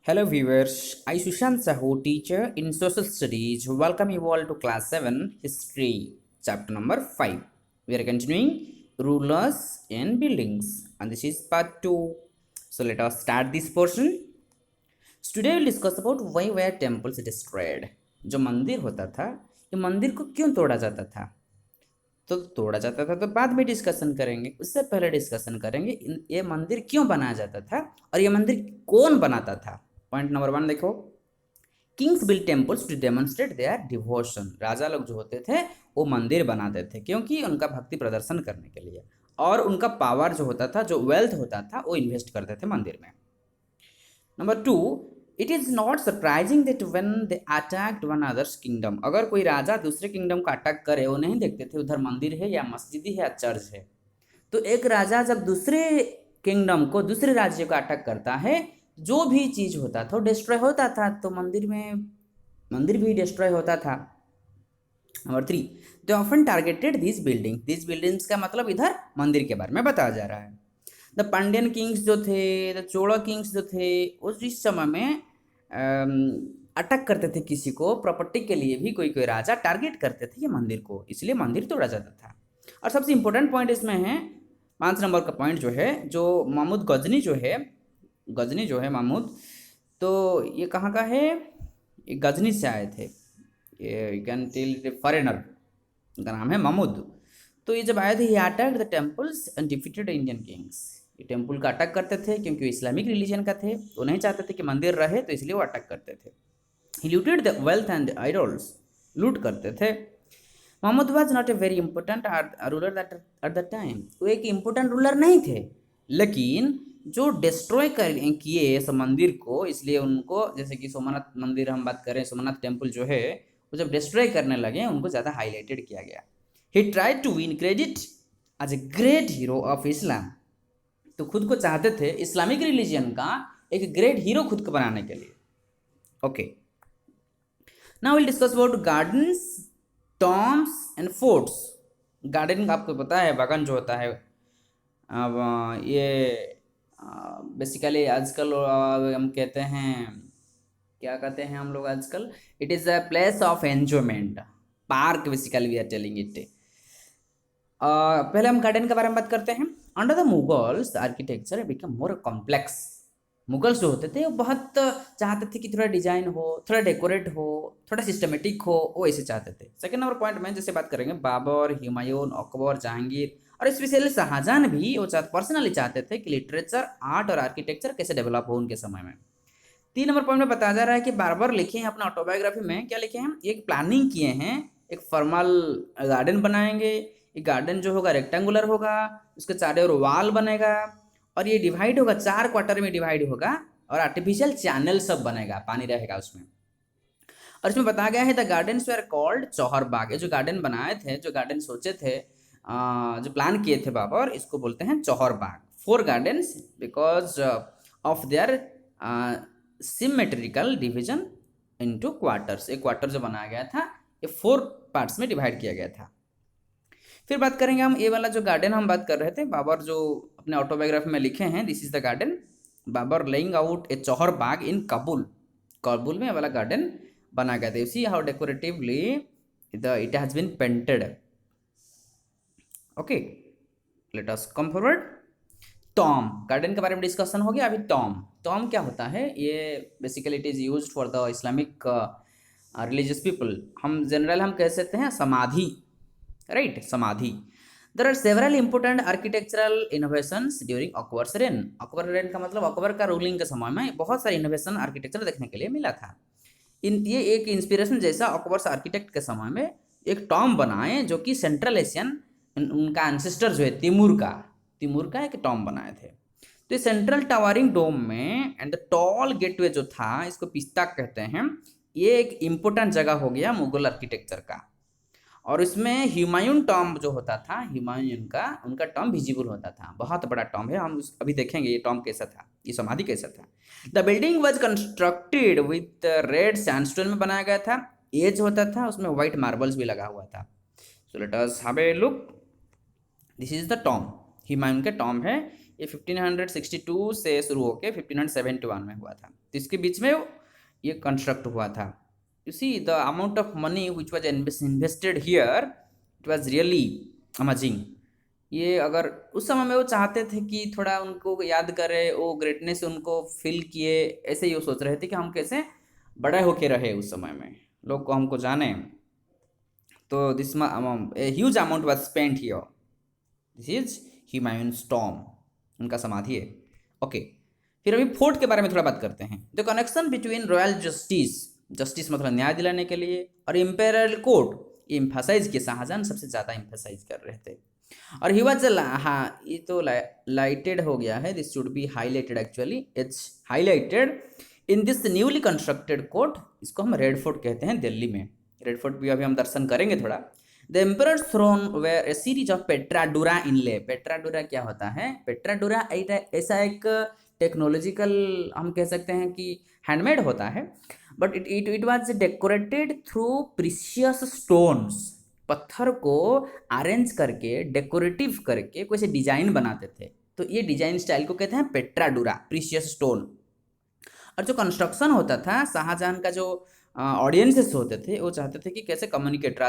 Hello viewers, I Sushant Sahu, teacher in social studies. Welcome you all to class 7 history chapter number 5. We are continuing rulers and buildings and this is part 2. So let us start this portion. So today we'll discuss about why were temples destroyed. जो मंदिर होता था, ये मंदिर को क्यों तोड़ा जाता था? तो तोड़ा जाता था तो बाद में डिस्कशन करेंगे, उससे पहले डिस्कशन करेंगे ये मंदिर क्यों बनाया जाता था और ये मंदिर कौन बनाता था। पॉइंट नंबर 1 देखो, kings build temples to demonstrate their devotion. राजा लोग जो होते थे वो मंदिर बनाते थे क्योंकि उनका भक्ति प्रदर्शन करने के लिए, और उनका पावर जो होता था, जो वेल्थ होता था, वो इन्वेस्ट करते थे मंदिर में। Number 2, it is not surprising that when they attacked one others kingdom. अगर कोई राजा दूसरे किंगडम को अटैक करे, वो नहीं देखते थे उधर मंदिर है या मस्जिद है या चर्च है। तो एक राजा जब दूसरे किंगडम को, दूसरे राज्य को अटैक करता है, जो भी चीज होता था वो डिस्ट्रॉय होता था, तो मंदिर भी डिस्ट्रॉय होता था। Number 3, they often targeted this buildings का मतलब इधर मंदिर के बारे में बताया जा रहा है। द पांड्यन किंग्स जो थे, द चोड़ा किंग्स जो थे, उस इस समय में अटैक करते थे किसी को, प्रॉपर्टी के लिए भी कोई कोई राजा टारगेट करते थे ये मंदिर को, इसलिए मंदिर तोड़ा जाता था। और सबसे इंपॉर्टेंट पॉइंट इसमें है 5 नंबर का पॉइंट जो है, जो महमूद गजनी जो है महमूद, तो ये कहाँ का है? ये गजनी से आए थे, ये कैन टेल फॉरेनर, उनका नाम है महमूद। तो ये जब आए थे, he attacked the temples and defeated Indian kings. ये टेम्पल का अटैक करते थे क्योंकि वो इस्लामिक रिलीजन का थे, वो नहीं चाहते थे कि मंदिर रहे, तो इसलिए वो अटैक करते थे। He looted the wealth and idols, लूट करते थे। Mohammad was not a very important ruler at the time. वो एक इम्पोर्टेंट रूलर नहीं थे, लेकिन जो डिस्ट्रॉय कर किए इस मंदिर को, इसलिए उनको, जैसे कि सोमनाथ मंदिर हम बात करें, सोमनाथ टेम्पल जो है, वो जब डिस्ट्रॉय करने लगे उनको ज़्यादा हाईलाइटेड किया गया। He tried to win credit as a great hero of Islam. तो खुद को चाहते थे इस्लामिक रिलीजन का एक ग्रेट हीरो खुद को बनाने के लिए। Okay, now will discuss about gardens, Tom's and forts. Garden आपको पता है, बागान जो होता है। अब ये बेसिकली आजकल हम कहते हैं, क्या कहते हैं हम लोग आजकल, it is a place of enjoyment, park basically we are telling it. पहले हम गार्डन के बारे में बात करते हैं। Under the Mughals the architecture become more complex. Mughals जो होते थे वो बहुत चाहते थे कि थोड़ा डिजाइन हो, थोड़ा डेकोरेट हो, थोड़ा सिस्टमेटिक हो, वो ऐसे चाहते थे। सेकंड नंबर पॉइंट में जैसे बात करेंगे, बाबर, हुमायूं, अकबर, जहांगीर और स्पेशली शाहजहां भी वो पर्सनली चाहते थे कि लिटरेचर, आर्ट और आर्किटेक्चर कैसे डेवलप हो उनके समय में। 3 नंबर पॉइंट में बताया जा रहा है कि बाबर लिखे हैं अपना ऑटोबायोग्राफी में, क्या लिखे हैं, एक प्लानिंग किए हैं, एक फॉर्मल गार्डन बनाएंगे। ये गार्डन जो होगा रेक्टेंगुलर होगा, उसके चारों ओर वॉल बनेगा, और ये डिवाइड होगा, 4 क्वार्टर में डिवाइड होगा, और आर्टिफिशियल चैनल सब बनेगा, पानी रहेगा उसमें। और इसमें बताया गया है the gardens where called Chauhar बाग। ये जो गार्डन बनाए थे, जो गार्डन सोचे थे, जो प्लान किए थे बाबर, इसको बोलते हैं चौहर बाग। 4 gardens because of their symmetrical division into quarters. एक क्वार्टर जो बनाया गया था, ये 4 पार्ट्स में डिवाइड किया गया था। फिर बात करेंगे हम, ये वाला जो गार्डन हम बात कर रहे थे, बाबर जो अपने ऑटोबायोग्राफी में लिखे हैं, this is the garden Babur laying out a chahar bagh in Kabul. Kabul में वाला गार्डन बना गया था। You see how decoratively it has been painted. Okay, let us come forward. टॉम, गार्डन के बारे में डिस्कशन हो गया। अभी टॉम, टॉम क्या होता है? ये basically it is use for the Islamic religious people. हम जनरल हम कह सकते हैं समाधि, राइट, समाधि। There are several important architectural innovations during Akbar's reign. Akbar reign का मतलब अकबर का रूलिंग के समय में बहुत सारे इनोवेशन आर्किटेक्चर देखने के लिए मिला था। ये एक इंस्पिरेशन जैसा, अकबर आर्किटेक्ट के समय में एक टॉम बनाए जो कि सेंट्रल एशियन, उनका एंसेस्टर जो है तिमूर का एक टॉम बनाए थे। तो ये सेंट्रल टावरिंग डोम में एंड द टॉल गेटवे जो था, इसको पिस्ता कहते हैं, ये एक इम्पोर्टेंट जगह हो गया मुगल आर्किटेक्चर का। और इसमें हुमायूं टॉम्ब जो होता था, हुमायूं का उनका टॉम्ब विजिबल होता था, बहुत बड़ा टॉम्ब है, हम अभी देखेंगे ये टॉम्ब कैसा था, ये समाधि कैसा था। The building was constructed with red sandstone में बनाया गया था, एज होता था, उसमें व्हाइट मार्बल्स भी लगा हुआ था। So let us have a look, this is the tomb, Humayun का टॉम्ब है, ये 1562 से शुरू होकर 1571 में हुआ था। तो इसके बीच में ये कंस्ट्रक्ट हुआ था। You see the amount of money which was invested here, it was really amazing. ये अगर उस समय में वो चाहते थे कि थोड़ा उनको याद करे, वो ग्रेटनेस उनको फील किए, ऐसे ही वो सोच रहे थे कि हम कैसे बड़े होके रहे उस समय में, लोग को हमको जाने। तो this huge amount was spent here. This is Humayun Tom, उनका समाधि है। ओके, फिर अभी फोर्ट के बारे में थोड़ा बात करते हैं। The connection between royal justice, justice मतलब न्याय दिलाने के लिए, और इम्पेरियल कोर्ट, ये इम्फेसाइज किया, शाहजहां सबसे ज़्यादा इम्फेसाइज कर रहे थे। और ही वाज, हाँ ये तो लाइटेड हो गया है, this should be highlighted actually, it's highlighted in this newly constructed court. इसको हम रेड फोर्ट कहते हैं दिल्ली में। रेड फोर्ट भी अभी हम दर्शन करेंगे थोड़ा। The emperor's throne where a series of pietra dura inlay. Pietra dura क्या होता है? पेट्राडुरा ऐसा एक टेक्नोलॉजिकल, हम कह सकते हैं कि हैंडमेड होता है, but it was decorated through precious stones. पत्थर को अरेंज करके, डेकोरेटिव करके कोई से डिजाइन बनाते थे। तो ये डिजाइन स्टाइल को कहते हैं पेट्राडुरा, प्रीशियस स्टोन। और जो कंस्ट्रक्शन होता था, शाहजहां का जो ऑडियंसेस होते थे, वो चाहते थे कि कैसे कम्युनिकेट,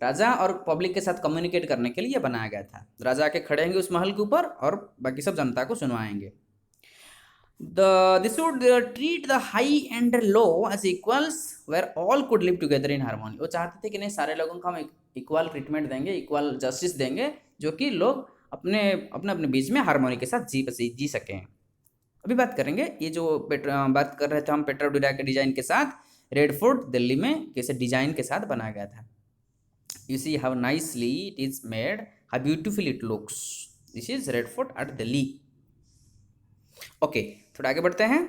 राजा और पब्लिक के साथ कम्युनिकेट करने के लिए बनाया गया था। राजा आके खड़े होंगे उस महल के ऊपर और बाकी सब जनता को सुनवाएंगे। This would treat the high and low as equals where all could live together in harmony। वो चाहते थे कि नहीं, सारे लोगों को हम इक्वल ट्रीटमेंट देंगे, इक्वल जस्टिस देंगे, जो कि लोग अपने अपने अपने बीच में हारमोनी के साथ जी सकें। अभी बात करेंगे ये जो बात कर रहे थे हम पेट्राडुरा के डिजाइन के साथ, रेड फोर्ट दिल्ली में कैसे डिजाइन के साथ बनाया गया था। You see how nicely it is made, how beautiful it looks. This is red fort eight Delhi. Okay, थोड़ा आगे बढ़ते हैं,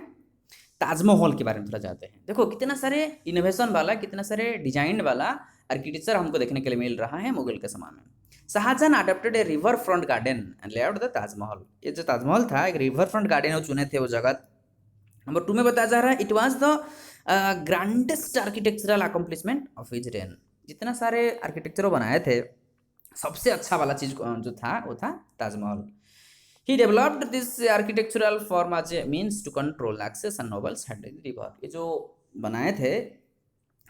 ताजमहल के बारे में थोड़ा जाते हैं। देखो कितना सारे इनोवेशन वाला, कितना सारे डिजाइन वाला आर्किटेक्चर हमको देखने के लिए मिल रहा है मुगल के समय में। Shahjahan adopted a river front garden and layout the Taj Mahal. ये जो ताजमहल था, एक रिवर फ्रंट गार्डन वो चुने थे वो जगह। नंबर 2 में बताया जा रहा है, it was the grandest architectural accomplishment of his reign. जितना सारे आर्किटेक्चर बनाए थे, सबसे अच्छा वाला चीज जो था वो था Taj Mahal. He developed this architectural form as a means to control access and nobles had the river। ये जो बनाए थे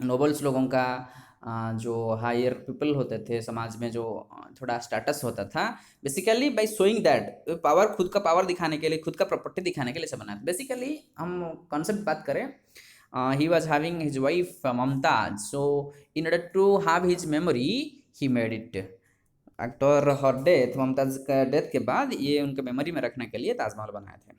नोबल्स लोगों का, जो हायर पीपल होते थे समाज में, जो थोड़ा स्टेटस होता था, basically by showing that power, खुद का पावर दिखाने के लिए, खुद का प्रॉपर्टी दिखाने के लिए सब बनाया था। बेसिकली हम कॉन्सेप्ट बात करें, he was having his wife Mamtaz, so in order to have his memory he made it. After her death, Mumtaz का डेथ के बाद ये उनके मेमोरी में रखने के लिए ताजमहल बनाए थे।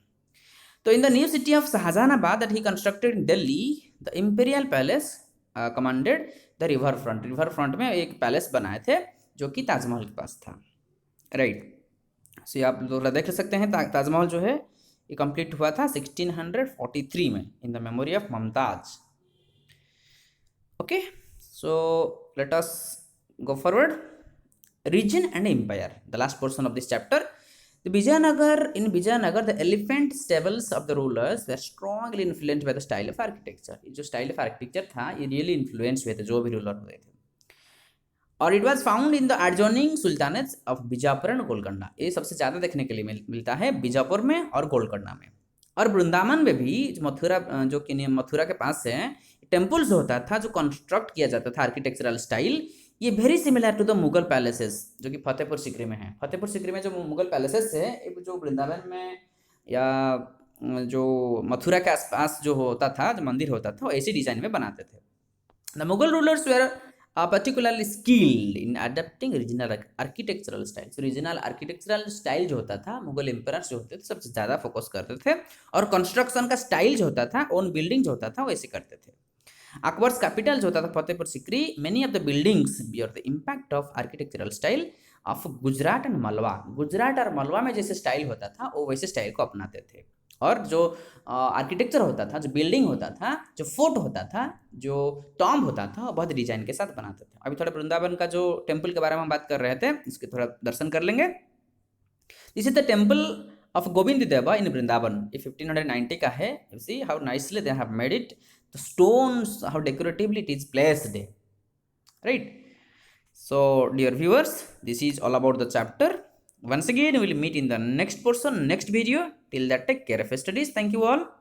तो in the new city of Shahjahanabad that he constructed in Delhi, the imperial palace commanded the river front. River front में एक पैलेस बनाए थे जो कि ताजमहल के पास था, राइट। सो आप लोग देख सकते हैं ताजमहल जो है ये कंप्लीट हुआ था 1643 में in the memory of Mumtaz. Okay, so let us go forward. Region and empire, the last portion of this chapter. In Vijayanagar, the elephant stables of the rulers were strongly influenced by the style of architecture। ये जो style of architecture था, ये really influence हुए थे जो भी ruler हुए थे। और it was found in the adjoining sultanates of Bijapur and Golconda. ये सबसे ज़्यादा देखने के लिए मिलता है बीजापुर में और गोलकोंडा में। और वृंदावन में भी, मथुरा, जो कि मथुरा के पास है, टेम्पल्स होता था जो कंस्ट्रक्ट किया जाता था आर्किटेक्चरल स्टाइल, ये very similar to the Mughal palaces जो कि फतेहपुर सीकरी में है। फतेहपुर सीकरी में जो मुगल पैलेसेस है, जो वृंदावन में या जो मथुरा के आसपास जो होता था, जो मंदिर होता था, वो ऐसी डिजाइन में बनाते थे। The Mughal rulers were particularly skilled in adopting regional architectural style. Regional architectural style जो होता था, मुगल एम्परर्स जो होते थे सबसे ज़्यादा फोकस करते थे, और कंस्ट्रक्शन का स्टाइल जो होता था, ओन बिल्डिंग जो होता था, वैसे करते थे। अकबर्स कैपिटल जो होता था Fatehpur Sikri, many of the buildings bear the impact of architectural style of Gujarat and मलवा। गुजरात और मलवा में जैसे स्टाइल होता था, वो वैसे स्टाइल को अपनाते थे। और जो आर्किटेक्चर होता था, जो बिल्डिंग होता था, जो फोर्ट होता था, जो टॉम्ब होता था, वो बहुत डिजाइन के साथ बनाते थे। अभी थोड़ा वृंदावन का जो टेम्पल के बारे में हम बात कर रहे थे, इसके थोड़ा दर्शन कर लेंगे। This is the temple of Govind देवा इन वृंदावन। ये 1590 का है। You see how nicely they have made it, the stones, how decoratively it is placed, right? So dear viewers, this is all about the chapter Once again, we will meet in the next person, next video. Till that, take care of your studies. Thank you all.